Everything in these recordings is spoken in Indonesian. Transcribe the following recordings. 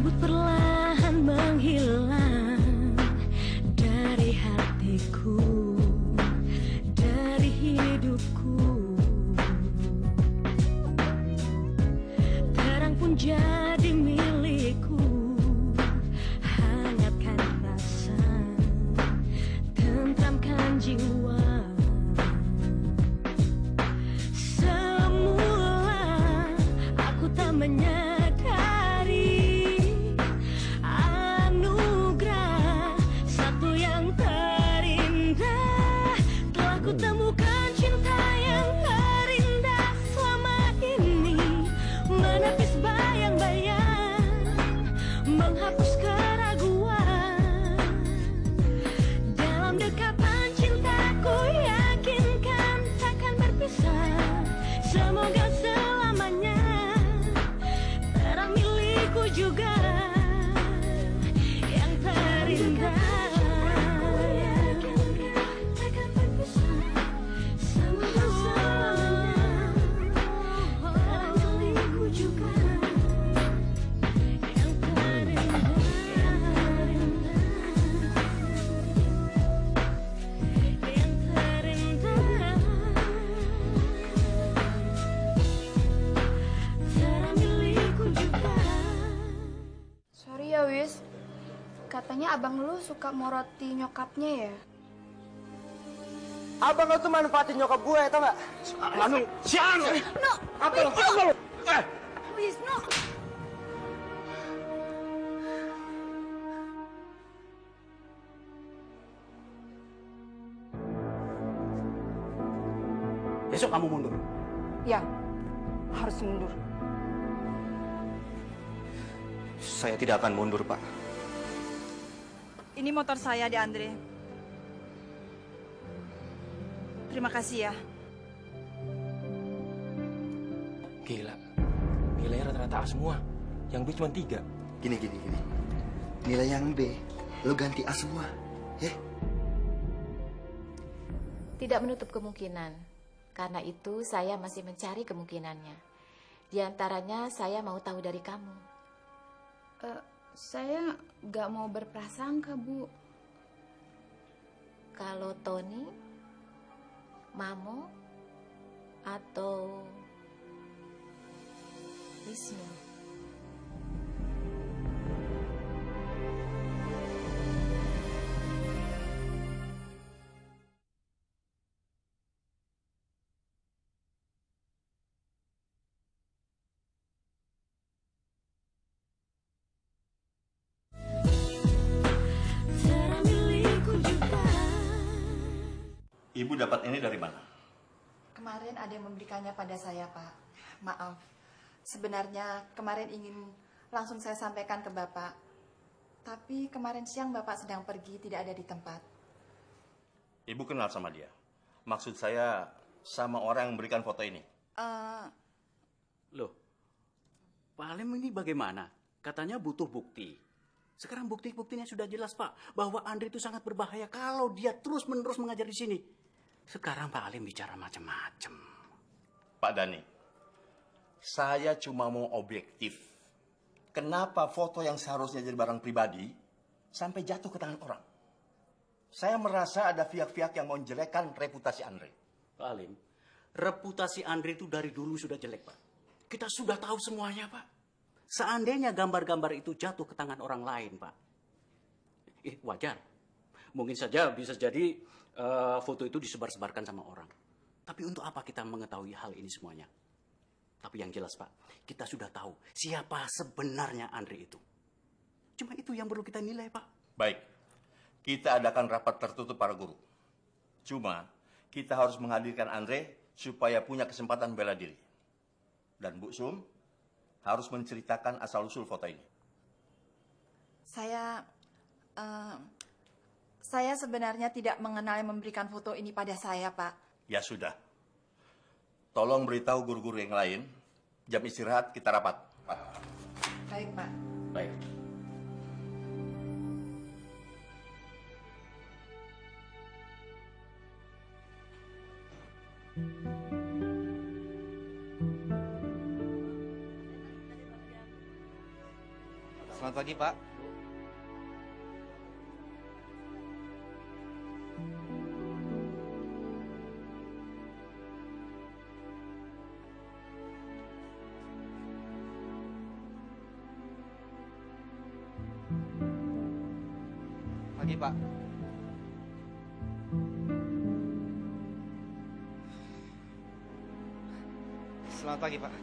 Kabut perlahan menghilang dari hatiku, dari hidupku. Terang pun jadi milikku, hangatkan rasa, tentramkan jiwa. Semula aku tak menyadari anugerah satu yang terindah. Telah ku temukan cinta yang terindah selama ini, menepis bayang-bayang, menghapus keraguan. Dalam dekapan cintaku yakinkan takkan berpisah, semoga selamanya terang milikku juga yang terindah. Takkan berpisah, semoga selamanya terang milikku juga yang terindah. Yang terindah, terang milikku juga. Sorry ya, Wis. Katanya abang lu suka moroti nyokapnya ya? Abang lo tuh manfaatin nyokap gue, tau gak? Anu, siang! No! Apa lo? Apa lo? Wis, no! Besok kamu mundur. Ya, harus mundur. Saya tidak akan mundur, Pak. Ini motor saya, De Andre. Terima kasih ya. Gila. Nilainya rata-rata A semua. Yang B cuma 3. Gini. Nilai yang B, lo ganti A semua, ya? Tidak menutup kemungkinan. Karena itu saya masih mencari kemungkinannya. Di antaranya saya mau tahu dari kamu. Saya nggak mau berprasangka, Bu. Kalau Tony, Mamo, atau Wisnu. Terang milikku juga. Ibu dapat ini dari mana? Kemarin ada yang memberikannya pada saya, Pak. Maaf. Sebenarnya kemarin ingin langsung saya sampaikan ke Bapak. Tapi kemarin siang Bapak sedang pergi, tidak ada di tempat. Ibu kenal sama dia. Maksud saya sama orang yang memberikan foto ini. Loh, Pak Halim ini bagaimana? Katanya butuh bukti. Sekarang bukti-buktinya sudah jelas, Pak. Bahwa Andre itu sangat berbahaya kalau dia terus-menerus mengajar di sini. Sekarang Pak Halim bicara macam-macam. Pak Dhani, saya cuma mau objektif. Kenapa foto yang seharusnya jadi barang pribadi sampai jatuh ke tangan orang? Saya merasa ada pihak-pihak yang mau menjelekkan reputasi Andre. Pak Halim, reputasi Andre itu dari dulu sudah jelek, Pak. Kita sudah tahu semuanya, Pak. Seandainya gambar-gambar itu jatuh ke tangan orang lain, Pak. Wajar. Mungkin saja bisa jadi foto itu disebar-sebarkan sama orang. Tapi untuk apa kita mengetahui hal ini semuanya? Tapi yang jelas, Pak, kita sudah tahu siapa sebenarnya Andre itu. Cuma itu yang perlu kita nilai, Pak. Baik, kita adakan rapat tertutup para guru. Cuma kita harus menghadirkan Andre supaya punya kesempatan bela diri. Dan Bu Sum harus menceritakan asal-usul foto ini. Saya sebenarnya tidak mengenal yang memberikan foto ini pada saya, Pak. Ya sudah. Tolong beritahu guru-guru yang lain. Jam istirahat kita rapat. Pak. Baik, Pak. Baik. Selamat pagi, Pak. Pagi, Pak. Selamat pagi, Pak.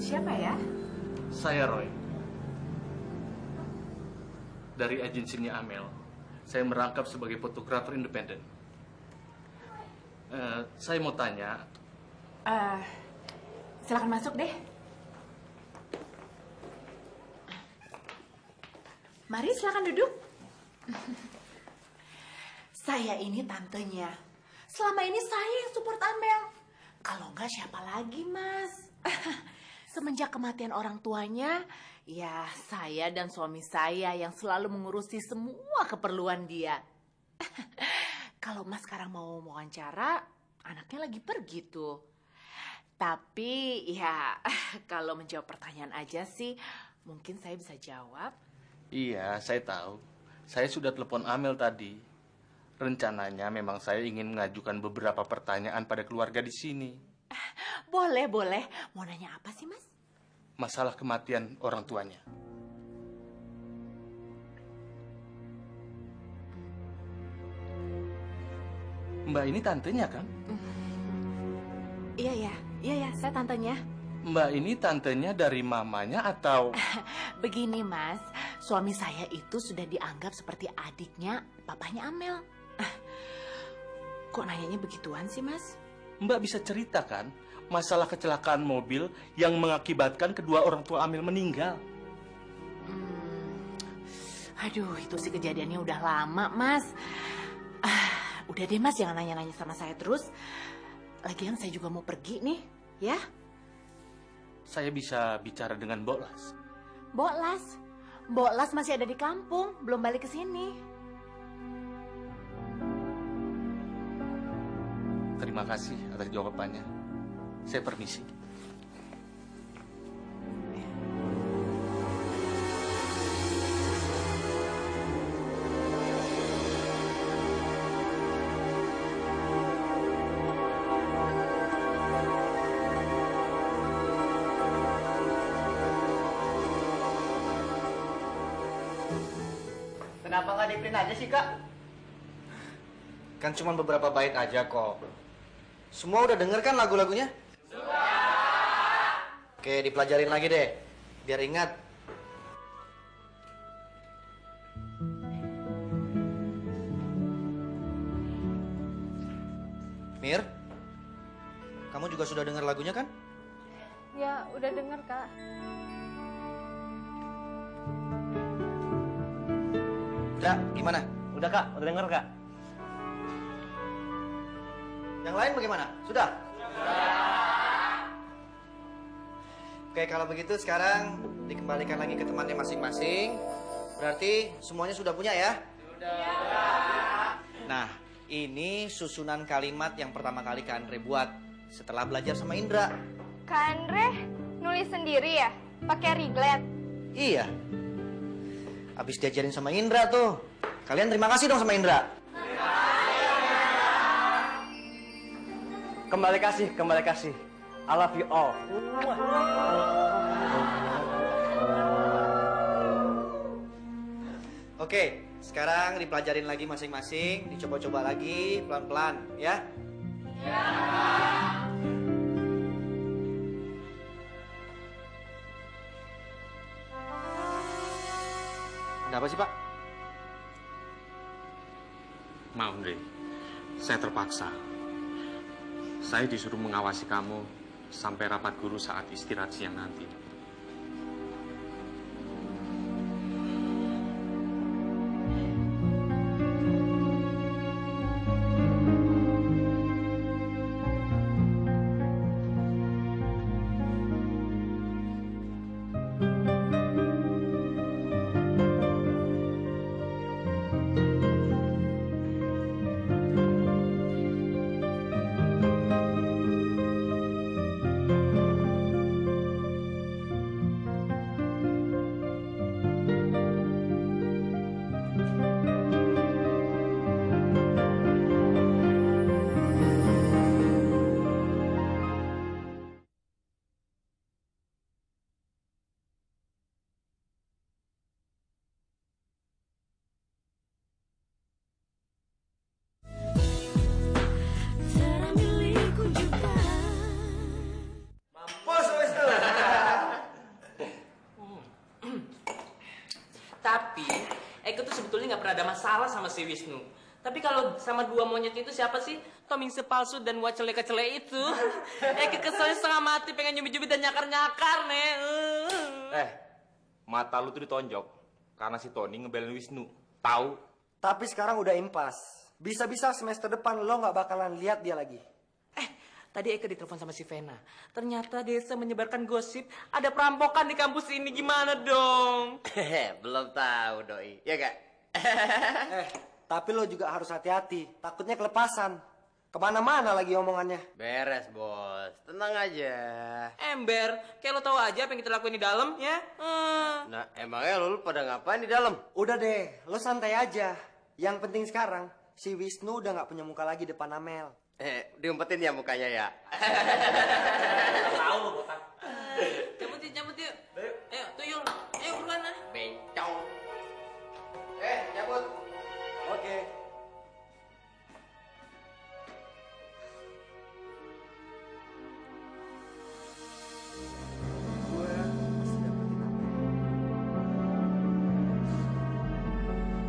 Siapa ya? Saya Roy. Dari agensinya Amel. Saya merangkap sebagai fotografer independen. Saya mau tanya. Silakan masuk deh. Mari silakan duduk. Saya ini tantenya. Selama ini saya yang support Amel. Kalau enggak siapa lagi, Mas? Semenjak kematian orang tuanya, ya saya dan suami saya yang selalu mengurusi semua keperluan dia. Kalau Mas sekarang mau wawancara, anaknya lagi pergi tuh. Tapi ya kalau menjawab pertanyaan aja sih, mungkin saya bisa jawab. Iya, saya tahu. Saya sudah telepon Amel tadi. Rencananya memang saya ingin mengajukan beberapa pertanyaan pada keluarga di sini. Boleh, boleh. Mau nanya apa sih, Mas? Masalah kematian orang tuanya. Mbak ini tantenya kan? Iya, saya tantenya. Mbak ini tantenya dari mamanya atau... Begini, Mas. Suami saya itu sudah dianggap seperti adiknya papanya Amel. Kok nanyanya begituan sih, Mas? Mbak bisa ceritakan masalah kecelakaan mobil yang mengakibatkan kedua orang tua Amel meninggal? Aduh, itu sih kejadiannya udah lama, Mas. Udah deh, Mas, jangan nanya-nanya sama saya terus. Lagian saya juga mau pergi nih, ya? Saya bisa bicara dengan Mbok Las. Mbok Las masih ada di kampung, belum balik ke sini. Terima kasih atas jawabannya. Saya permisi. Kenapa nggak di-print aja sih, Kak? Kan cuma beberapa bait aja kok. Semua udah denger kan lagu-lagunya? Sudah. Oke, dipelajarin lagi deh. Biar ingat. Mir, kamu juga sudah dengar lagunya kan? Ya, udah denger, Kak. Udah, gimana? Udah, Kak. Udah denger, Kak. Yang lain bagaimana? Sudah? Oke, kalau begitu sekarang dikembalikan lagi ke temannya masing-masing. Berarti semuanya sudah punya ya? Sudah. Nah, ini susunan kalimat yang pertama kali Kak Andre buat setelah belajar sama Indra. Kak Andre nulis sendiri ya? Pakai Riglet? Iya. Habis diajarin sama Indra tuh. Kalian terima kasih dong sama Indra. Kembali kasih. I love you all. Oke, sekarang dipelajarin lagi masing-masing. Dicoba-coba lagi pelan-pelan ya. Ya. Ada apa sih, Pak? Maaf, Andre. Saya terpaksa. Saya disuruh mengawasi kamu sampai rapat guru saat istirahat siang nanti. sebetulnya nggak pernah ada masalah sama si Wisnu. Tapi kalau sama dua monyet itu siapa sih? Tomingse palsu dan Wacele kecele itu. Kekeselnya setengah mati pengen nyubit-nyubit dan nyakar-nyakar, nih. Mata lu tuh ditonjok karena si Tony ngebelain Wisnu. Tahu? Tapi sekarang udah impas. Bisa-bisa semester depan lo nggak bakalan lihat dia lagi. Tadi Eka ditelepon sama si Vena. Ternyata Desa menyebarkan gosip ada perampokan di kampus ini. Gimana dong? Belum tahu, Doi. Ya gak? Tapi lo juga harus hati-hati. Takutnya kelepasan. Kemana-mana lagi omongannya. Beres, Bos. Tenang aja. Ember, kayak lo tahu aja apa yang kita lakuin di dalam, ya? Nah, emangnya lo pada ngapain di dalam? Udah deh, lo santai aja. Yang penting sekarang, si Wisnu udah nggak punya muka lagi depan Amel. Diumpetin ya mukanya ya. Tahu lo, botak. Cabut yuk. Ayo, tuyul. Ayo buruan lah. Bencong. Cabut. Oke.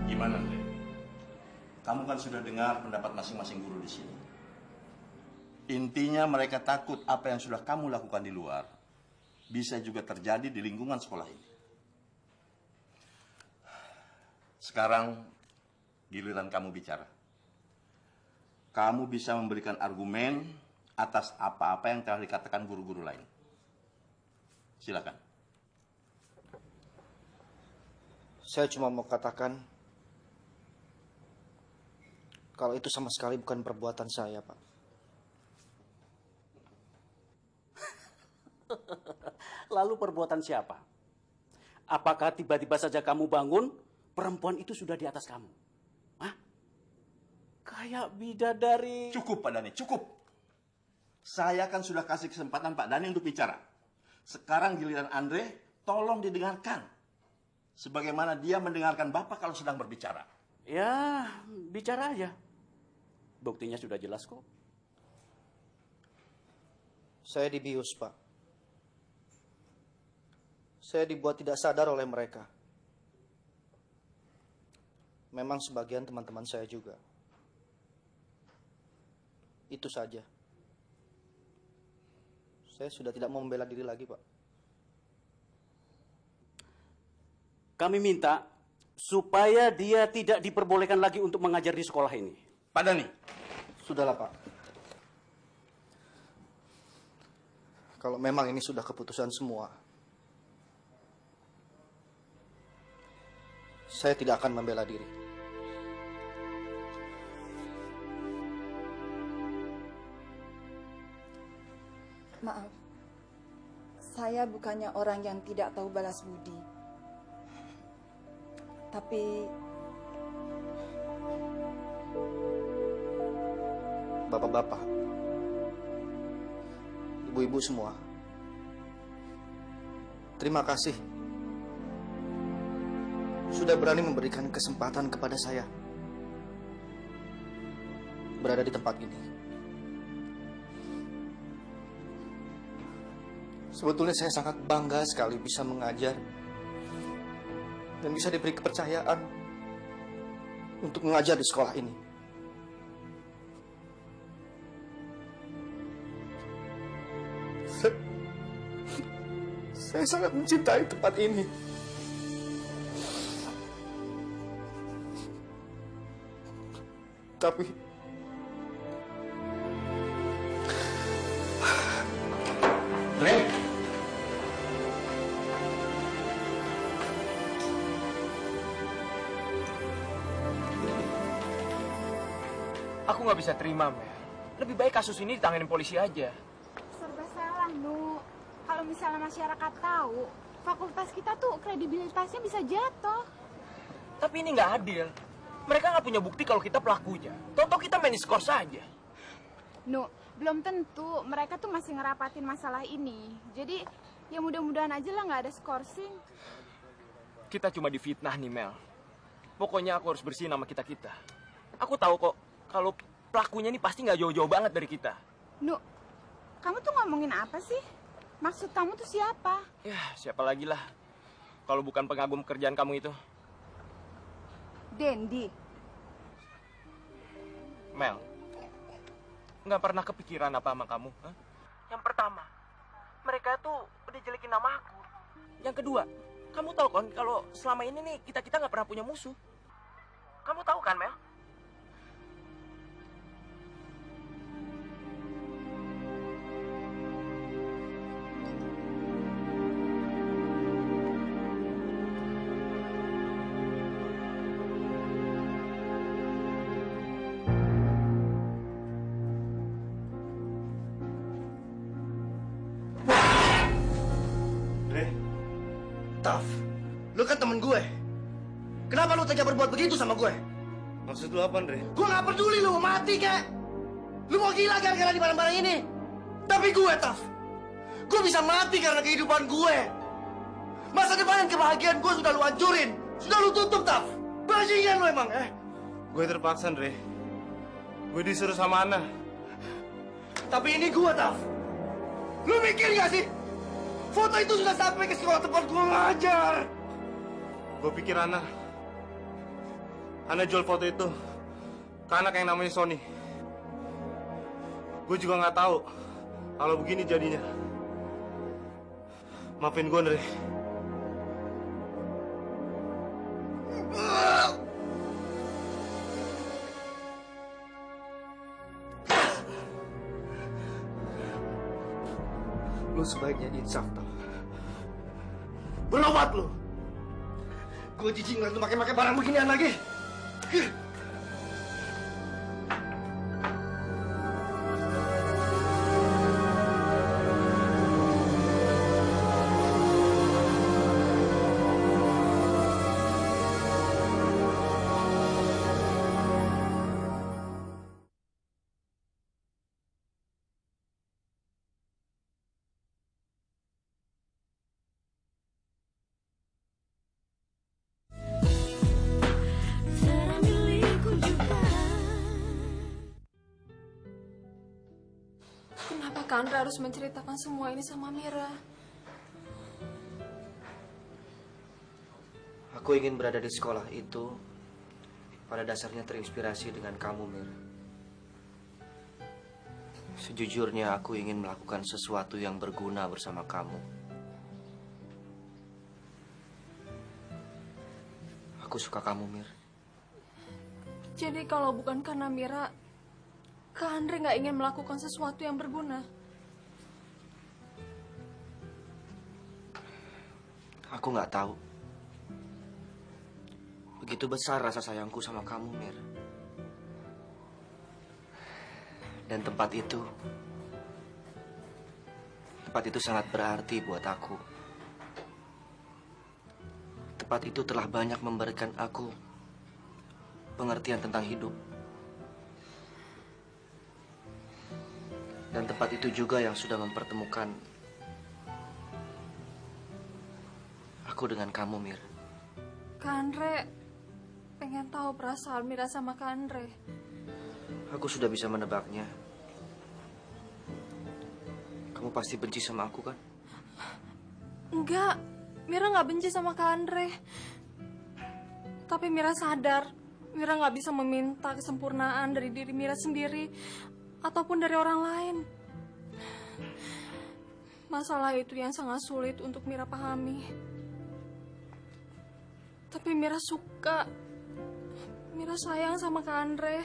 Gimana, Andre? Kamu kan sudah dengar pendapat masing-masing guru di sini. Intinya mereka takut apa yang sudah kamu lakukan di luar bisa juga terjadi di lingkungan sekolah ini. Sekarang giliran kamu bicara. Kamu bisa memberikan argumen atas apa-apa yang telah dikatakan guru-guru lain. Silakan. Saya cuma mau katakan kalau itu sama sekali bukan perbuatan saya, Pak. Lalu perbuatan siapa? Apakah tiba-tiba saja kamu bangun, perempuan itu sudah di atas kamu? Hah? Kayak bidadari. Cukup, Pak Dani, cukup. Saya kan sudah kasih kesempatan Pak Dani untuk bicara. Sekarang giliran Andre, tolong didengarkan. Sebagaimana dia mendengarkan Bapak kalau sedang berbicara. Ya, bicara aja. Buktinya sudah jelas kok. Saya dibius, Pak. Saya dibuat tidak sadar oleh mereka. Memang sebagian teman-teman saya juga. Itu saja. Saya sudah tidak mau membela diri lagi, Pak. Kami minta supaya dia tidak diperbolehkan lagi untuk mengajar di sekolah ini. Pak Dani. Sudahlah, Pak. Kalau memang ini sudah keputusan semua, saya tidak akan membela diri. Maaf, saya bukannya orang yang tidak tahu balas budi. Tapi Bapak-bapak, ibu-ibu semua, terima kasih sudah berani memberikan kesempatan kepada saya berada di tempat ini. Sebetulnya saya sangat bangga sekali bisa mengajar dan bisa diberi kepercayaan untuk mengajar di sekolah ini. Saya sangat mencintai tempat ini. Tapi aku nggak bisa terima, Mel. Lebih baik kasus ini ditanganin polisi aja. Serba salah, Nu. Kalau misalnya masyarakat tahu, fakultas kita tuh kredibilitasnya bisa jatuh. Tapi ini nggak adil. Mereka nggak punya bukti kalau kita pelakunya. Toto kita main skor saja. Nu, belum tentu. Mereka tuh masih ngerapatin masalah ini. Jadi, ya mudah-mudahan aja lah nggak ada skorsing. Kita cuma difitnah nih, Mel. Pokoknya aku harus bersihin nama kita-kita. Aku tahu kok, kalau pelakunya ini pasti nggak jauh-jauh banget dari kita. Nu, kamu tuh ngomongin apa sih? Maksud kamu tuh siapa? Ya, siapa lagi lah. Kalau bukan pengagum pekerjaan kamu itu. Dendi. Mel, nggak pernah kepikiran apa sama kamu? Hah? Yang pertama, mereka tuh udah jelekin nama aku. Yang kedua, kamu tahu kan kalau selama ini nih kita nggak pernah punya musuh. Kamu tahu kan, Mel? Taf, lu kan temen gue. Kenapa lu tega berbuat begitu sama gue? Maksud lu apa, Andre? Gue gak peduli lu mau mati, kek. Lu mau gila gara-gara di barang-barang ini. Tapi gue, Taf, gue bisa mati karena kehidupan gue. Masa depan dan kebahagiaan gue sudah lu hancurin. Sudah lu tutup, Taf. Bajingan lu emang, Gue terpaksa, Andre. Gue disuruh sama Ana. Tapi ini gue, Taf. Lu mikir gak sih? Foto itu sudah sampai ke sekolah tempat gue ngajar. Gue pikir Ana jual foto itu ke anak yang namanya Sony. Gue juga nggak tahu kalau begini jadinya. Maafin gue, Andre. Lu sebaiknya insaf, Taf. Berobat lu. Gue jijik ngeliat lu pakai barang beginian lagi. Serah milikku juga. Kenapa Kandra harus menceritakan semua ini sama Mira? Aku ingin berada di sekolah itu pada dasarnya terinspirasi dengan kamu, Mir. Sejujurnya aku ingin melakukan sesuatu yang berguna bersama kamu. Aku suka kamu, Mir. Jadi kalau bukan karena Mira, Kak Andre nggak ingin melakukan sesuatu yang berguna. Aku nggak tahu. Begitu besar rasa sayangku sama kamu, Mir. Dan tempat itu sangat berarti buat aku. Tempat itu telah banyak memberikan aku pengertian tentang hidup. Dan tempat itu juga yang sudah mempertemukan aku dengan kamu, Mir. Kak Andre pengen tahu perasaan Mira sama Kak Andre. Aku sudah bisa menebaknya. Kamu pasti benci sama aku, kan? Enggak, Mira nggak benci sama Kak Andre. Tapi Mira sadar, Mira nggak bisa meminta kesempurnaan dari diri Mira sendiri ataupun dari orang lain. Masalah itu yang sangat sulit untuk Mira pahami. Tapi Mira suka. Mira sayang sama Kak Andre.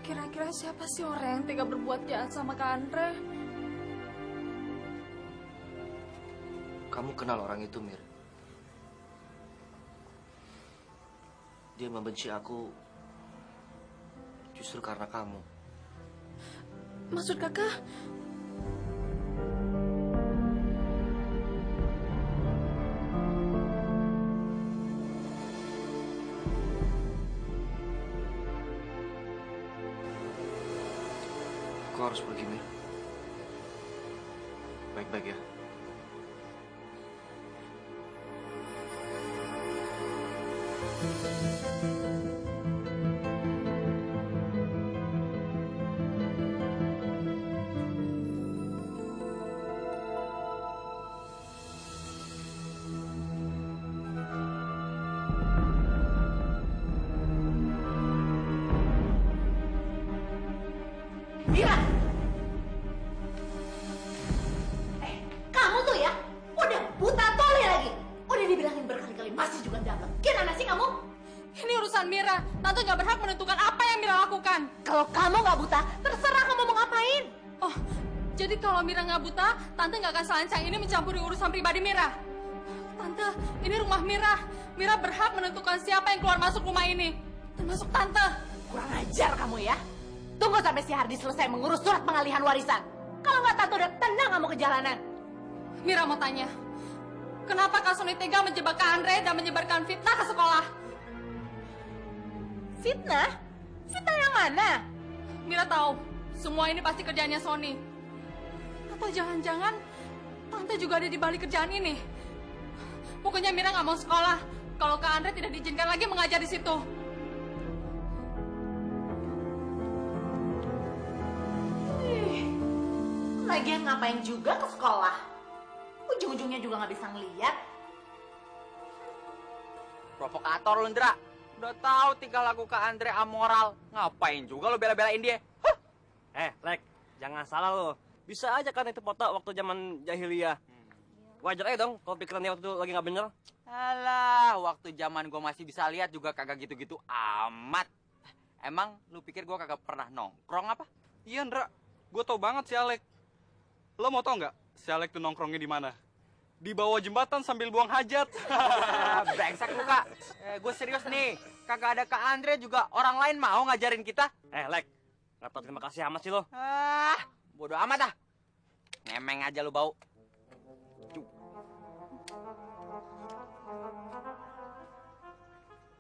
Kira-kira siapa sih orang yang tega berbuat jahat sama Kak Andre? Kamu kenal orang itu, Mir. Dia membenci aku justru karena kamu. Maksud kakak? Aku harus pergi, Mir. baik-baik ya. Mira! Kamu tuh ya, udah buta tole lagi. Udah dibilangin berkali-kali, masih juga dapat. Gimana sih kamu? Ini urusan Mira. Tante nggak berhak menentukan apa yang Mira lakukan. Kalau kamu nggak buta, terserah kamu mau ngapain. Oh, jadi kalau Mira nggak buta, Tante nggak akan selancang ini mencampuri urusan pribadi Mira. Tante, ini rumah Mira. Mira berhak menentukan siapa yang keluar masuk rumah ini. Termasuk Tante. Kurang ajar kamu ya. Tunggu sampai si Hardi selesai mengurus surat pengalihan warisan. Kalau nggak, Tante udah tenang kamu ke jalanan. Mira mau tanya, kenapa Kak Sony tega menjebak Kak Andre dan menyebarkan fitnah ke sekolah? Fitnah? Fitnah yang mana? Mira tahu, semua ini pasti kerjaannya Sony. Atau jangan-jangan Tante juga ada di balik kerjaan ini. Pokoknya Mira nggak mau sekolah kalau Kak Andre tidak diizinkan lagi mengajar di situ. Lagian ngapain juga ke sekolah? Ujung-ujungnya juga nggak bisa ngeliat. Provokator lu, Ndra. Udah tahu tingkah laku Kak Andre amoral. Ngapain juga lu bela-belain dia? Huh. Lek, jangan salah lo. Bisa aja kan itu foto waktu zaman jahiliyah. Wajar aja dong kalau pikirannya waktu itu lagi nggak bener. Alah, waktu zaman gua masih bisa lihat juga kagak gitu-gitu amat. Emang lu pikir gua kagak pernah nongkrong apa? Iya, Ndra. Gue tau banget si Alek. Lo mau tau nggak si Alek tuh nongkrongnya di mana? Di bawah jembatan sambil buang hajat. Brengsek lu, Kak. Gue serius nih. Kagak ada Kak Andre juga orang lain mau ngajarin kita. Lek, nggak tau terima kasih amat sih lo. Bodoh amat ah. Ngemeng aja lu bau.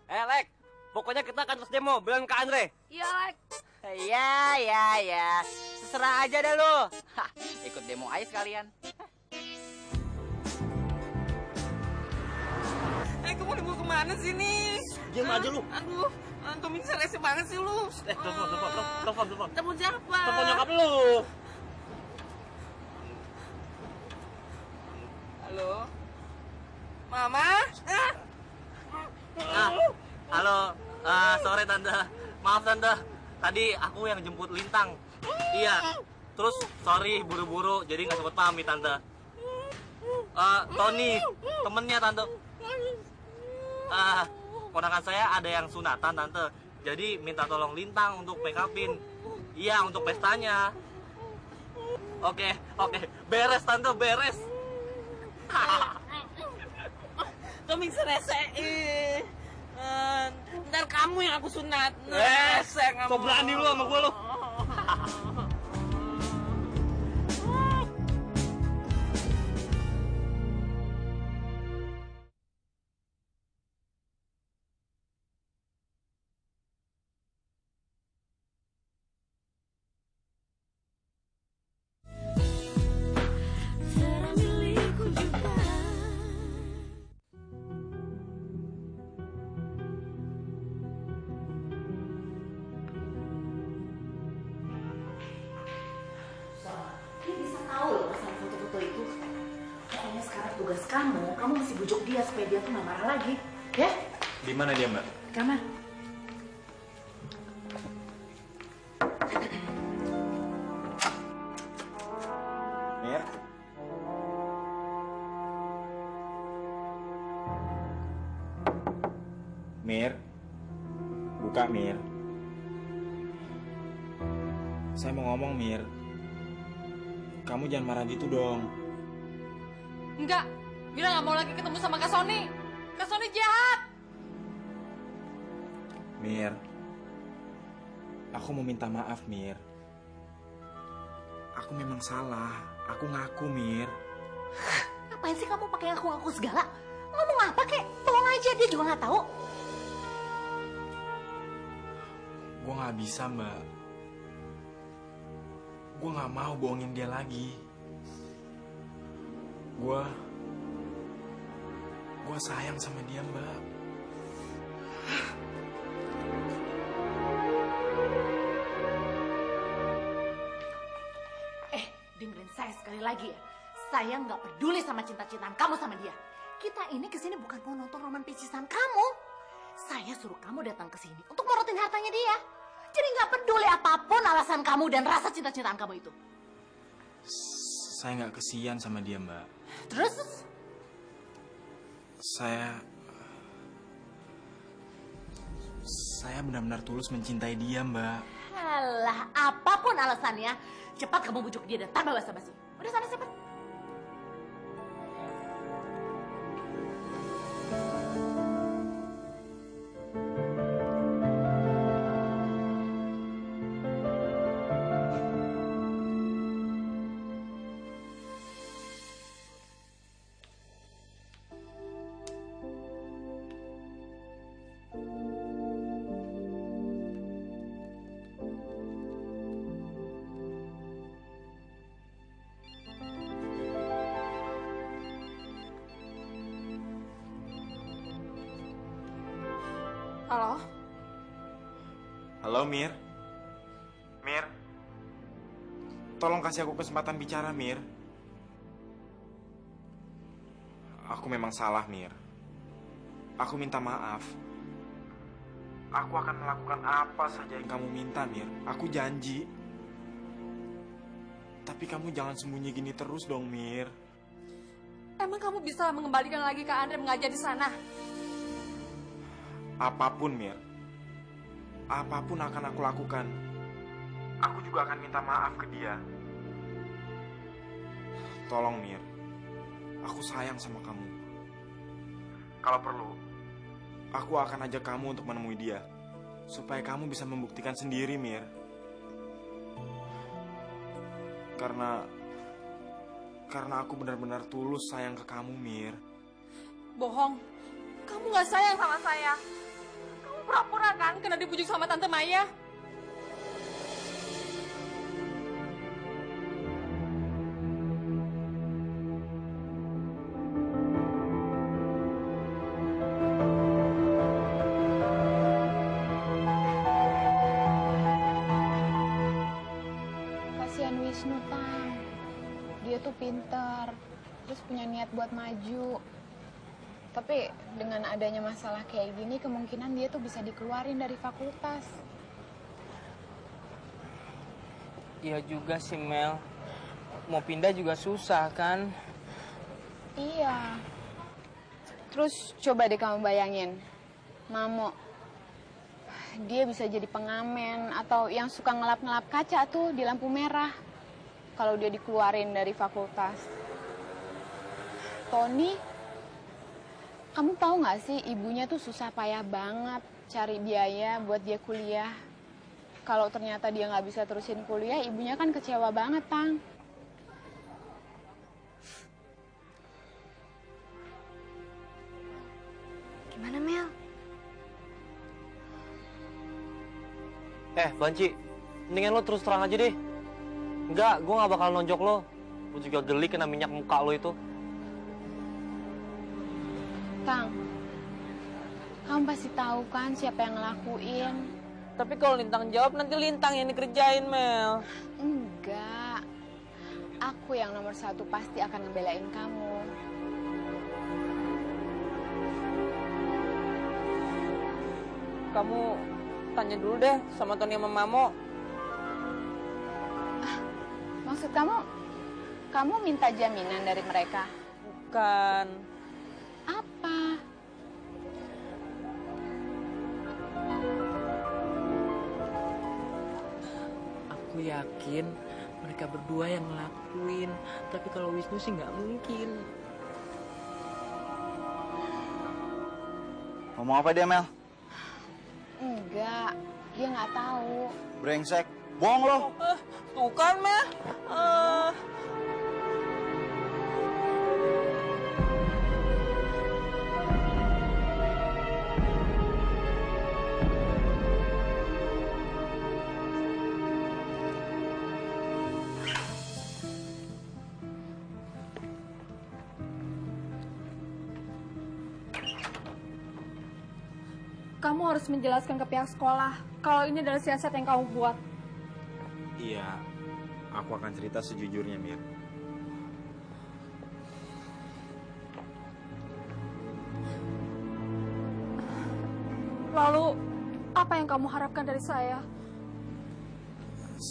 Lek, pokoknya kita akan terus demo, bilang Kak Andre. Iya, Lek. Ya. Terserah aja dah lu. Hah, ikut demo aja sekalian. Kamu dibawa kemana sih nih? Diam aja lu. Aduh, Tommy rese banget sih lu. Telepon. Telepon siapa? Telepon nyokap lu. Halo? Mama? Halo, sore Tante. Maaf Tante, tadi aku yang jemput Lintang. Iya, terus sorry buru-buru jadi nggak sempet pamit Tante. Tony, temennya Tante. Ponakan saya ada yang sunatan Tante, jadi minta tolong Lintang untuk make upin. Iya, untuk pestanya. Oke, beres Tante, beres. Tommy serese. Ntar kamu yang aku sunat. So berani lu sama gue lu. Serah milikku juga. Dia bisa tahu loh masalah foto-foto itu. Pokoknya sekarang tugas kamu mesti bujuk dia supaya dia tuh nggak marah lagi, ya? Di mana dia, Mbak? Kamar. Mir? Mir? Buka, Mir. Saya mau ngomong, Mir. Kamu jangan marah gitu dong. Enggak, Mira nggak mau lagi ketemu sama Kak Sony. Kak Sony jahat. Mir. Aku mau minta maaf, Mir. Aku memang salah. Aku ngaku, Mir. Ngapain sih kamu pakai ngaku-ngaku segala? Ngomong apa kek? Tolong aja, dia juga nggak tahu. Gue gak bisa, Mbak. Gue gak mau bohongin dia lagi. Gua sayang sama dia, Mbak. Dengerin saya sekali lagi ya. Saya nggak peduli sama cinta-cintaan kamu sama dia. Kita ini kesini bukan mau nonton roman picisan kamu. Saya suruh kamu datang ke sini untuk morotin hartanya dia. Jadi nggak peduli apapun alasan kamu dan rasa cinta-cintaan kamu itu. Saya nggak kesian sama dia, Mbak. Terus? Saya benar-benar tulus mencintai dia, Mbak. Alah, apapun alasannya, cepat kamu bujuk dia dan tanpa basa-basi. Udah sana cepat. Halo? Halo, Mir. Mir. Tolong kasih aku kesempatan bicara, Mir. Aku memang salah, Mir. Aku minta maaf. Aku akan melakukan apa saja yang kamu minta, Mir. Aku janji. Tapi kamu jangan sembunyi gini terus dong, Mir. Emang kamu bisa mengembalikan lagi Kak Andre mengajar di sana? Apapun, Mir. Apapun akan aku lakukan. Aku juga akan minta maaf ke dia. Tolong, Mir. Aku sayang sama kamu. Kalau perlu, aku akan ajak kamu untuk menemui dia. Supaya kamu bisa membuktikan sendiri, Mir. Karena aku benar-benar tulus sayang ke kamu, Mir. Bohong. Kamu gak sayang sama saya. Kamu pura-pura kan kena dibujuk sama Tante Maya. Kasihan Wisnu, Tang. Dia tuh pinter, terus punya niat buat maju. Tapi dengan adanya masalah kayak gini, kemungkinan dia tuh bisa dikeluarin dari fakultas. Iya juga sih, Mel. Mau pindah juga susah, kan? Iya. Terus coba deh kamu bayangin, Mamo. Dia bisa jadi pengamen atau yang suka ngelap-ngelap kaca tuh di lampu merah. Kalau dia dikeluarin dari fakultas. Tony, kamu tahu nggak sih ibunya tuh susah payah banget cari biaya buat dia kuliah. Kalau ternyata dia nggak bisa terusin kuliah, ibunya kan kecewa banget, Tang. Gimana, Mel? Banci, mendingan lo terus terang aja deh. Enggak, gue gak bakal nonjok lo. Gue juga geli kena minyak muka lo itu. Tang, kamu pasti tahu kan siapa yang ngelakuin. Tapi kalau Lintang jawab, nanti Lintang yang dikerjain, Mel. Enggak. Aku yang nomor 1 pasti akan ngebelain kamu. Kamu tanya dulu deh sama Tony sama Mamo. Maksud kamu minta jaminan dari mereka? Bukan. Apa? Aku yakin mereka berdua yang ngelakuin. Tapi kalau Wisnu sih nggak mungkin. Ngomong apa dia, Mel? Enggak, dia nggak tahu. Brengsek. Bohong lo. Tuh kan, Mel. kamu harus menjelaskan ke pihak sekolah kalau ini adalah siasat yang kamu buat. Iya, aku akan cerita sejujurnya, Mir. Lalu, apa yang kamu harapkan dari saya?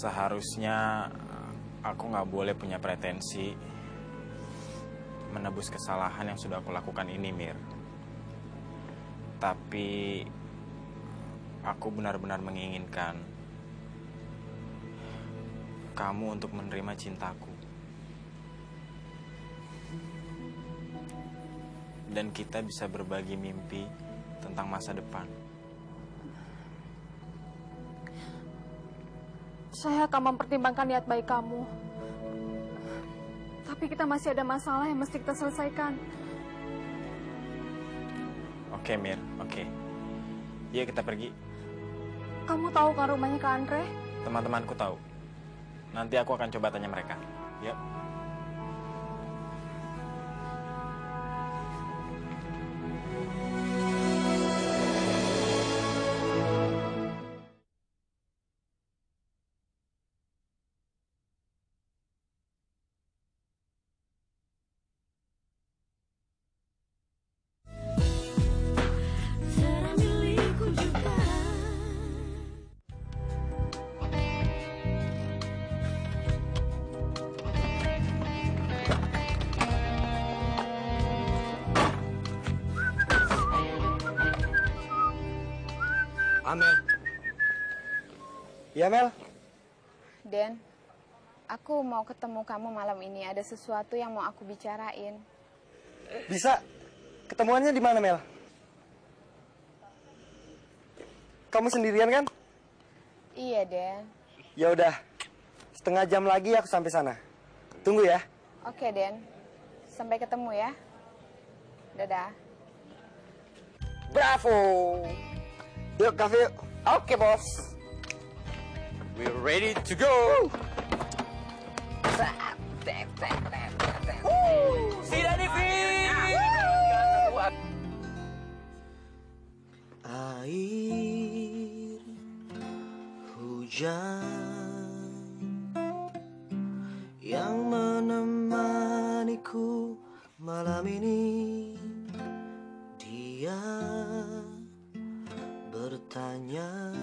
Seharusnya aku nggak boleh punya pretensi menebus kesalahan yang sudah aku lakukan ini, Mir. Tapi aku benar-benar menginginkan kamu untuk menerima cintaku. Dan kita bisa berbagi mimpi tentang masa depan. Saya akan mempertimbangkan niat baik kamu. Tapi kita masih ada masalah yang mesti kita selesaikan. Oke, Mir. Oke. Yuk kita pergi. Kamu tahu kan rumahnya Kak Andre? Teman-temanku tahu. Nanti aku akan coba tanya mereka. Yuk. Serah milikku juga. Amel. Ya, Mel. Den, aku mau ketemu kamu malam ini. Ada sesuatu yang mau aku bicarain. Bisa. Ketemuannya di mana, Mel? Kamu sendirian kan? Iya, Den. Ya udah. Setengah jam lagi aku sampai sana. Tunggu ya. Oke, Den. Sampai ketemu ya. Dadah. Bravo. Yuk, kafe yuk. Oke, bos. We're ready to go. Si Dani Air hujan yang menemaniku malam ini, dia bertanya,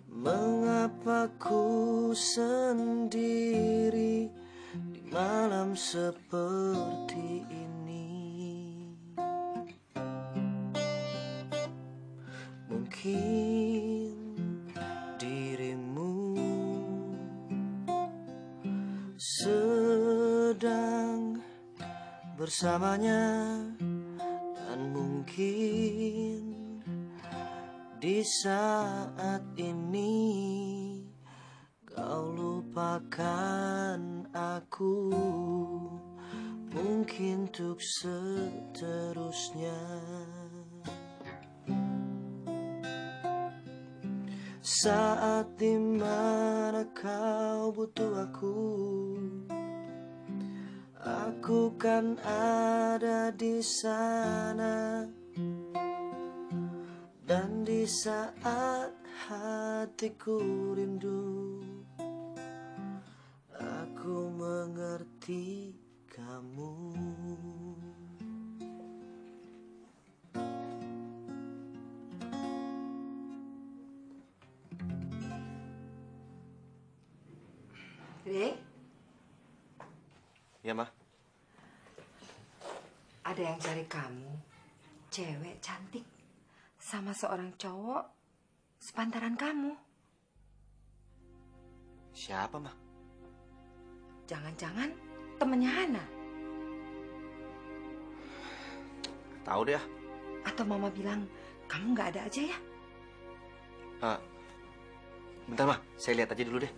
mengapa ku sendiri di malam seperti ini? Mungkin dirimu sedang bersamanya, dan mungkin di saat ini kau lupakan aku, mungkin untuk seterusnya. Saat dimana kau butuh aku kan ada di sana. Dan di saat hatiku rindu, aku mengerti kamu. Dek, Ya, Ma. ada yang cari kamu. Cewek cantik. Sama seorang cowok sepantaran kamu. Siapa, Ma? Jangan-jangan temennya Hana. Tahu deh. Atau Mama bilang kamu nggak ada aja ya? Bentar, Ma. Saya lihat aja dulu deh.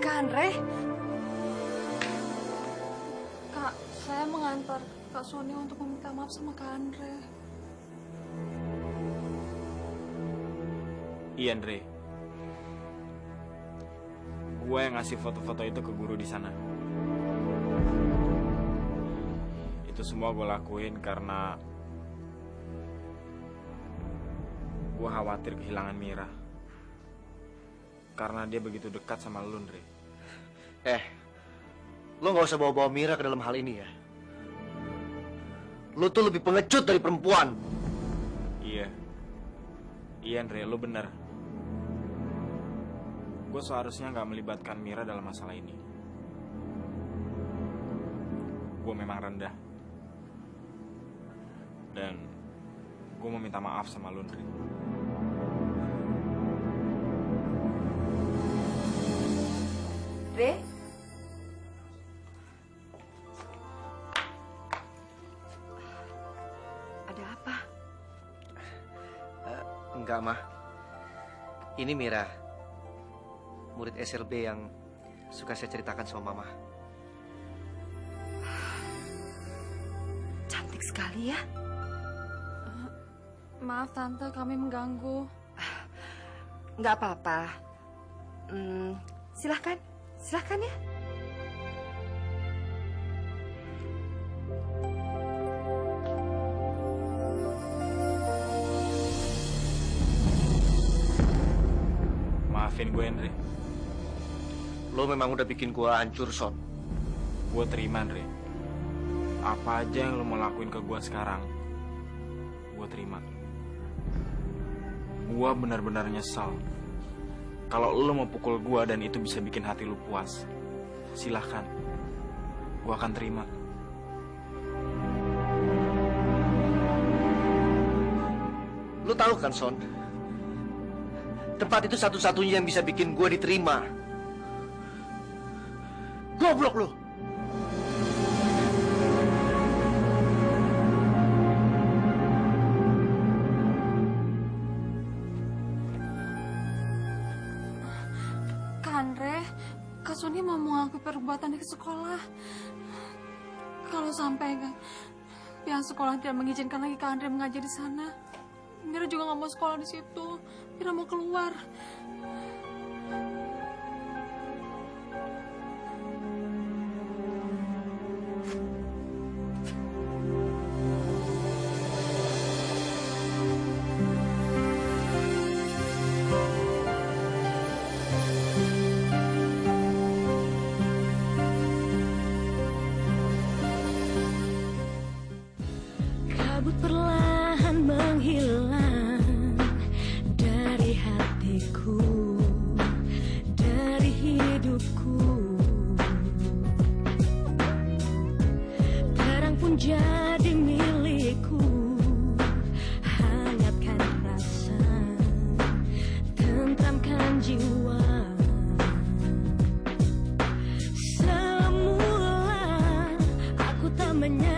Kak Andre? mengantar Kak Sony untuk meminta maaf sama Kak Andre. Iya, Andre. Gue yang ngasih foto-foto itu ke guru di sana. Itu semua gue lakuin karena gue khawatir kehilangan Mira. Karena dia begitu dekat sama lu, Andre. Lo gak usah bawa-bawa Mira ke dalam hal ini ya. Lo tuh lebih pengecut dari perempuan. Iya, Andre, lo bener. Gue seharusnya gak melibatkan Mira dalam masalah ini. Gue memang rendah. Dan gue mau minta maaf sama lo, Andre. Re? Ada apa? Enggak, Mah. Ini Mira, murid SLB yang suka saya ceritakan sama Mama. Cantik sekali ya. Maaf Tante, kami mengganggu. Nggak apa-apa. Silahkan ya. Maafin gue, Andre. Lo memang udah bikin gue hancur, Son. Gue terima, Andre. Apa aja yang lo mau lakuin ke gue sekarang, gue terima. Gue benar-benar nyesal. Kalau lo mau pukul gue dan itu bisa bikin hati lo puas, silahkan. Gue akan terima. Lo tahu kan, Son? Tempat itu satu-satunya yang bisa bikin gue diterima. Goblok lo! Kak Sony mau mengakui perbuatan di sekolah. Kalau sampai pihak sekolah tidak mengizinkan lagi Kak Andre mengajar di sana, Mira juga nggak mau sekolah di situ. Mira mau keluar. Kabut perlahan menghilang dari hatiku, dari hidupku. Terang pun jadi milikku, hangatkan rasa, tentramkan jiwa. Semula aku tak menyangka